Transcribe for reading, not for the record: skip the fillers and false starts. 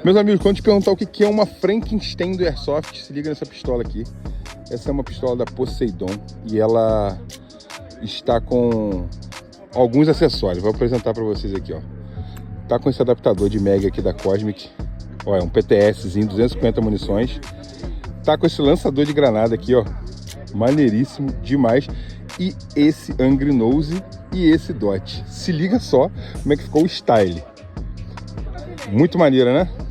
Meus amigos, quando te perguntar o que é uma Frankenstein do Airsoft, se liga nessa pistola aqui. Essa é uma pistola da Poseidon e ela está com alguns acessórios. Vou apresentar para vocês aqui, ó. Tá com esse adaptador de Mega aqui da Cosmic. Ó, é um PTSzinho, 250 munições. Tá com esse lançador de granada aqui, ó. Maneiríssimo demais. E esse Angry Nose e esse Dot. Se liga só como é que ficou o style. Muito maneira, né?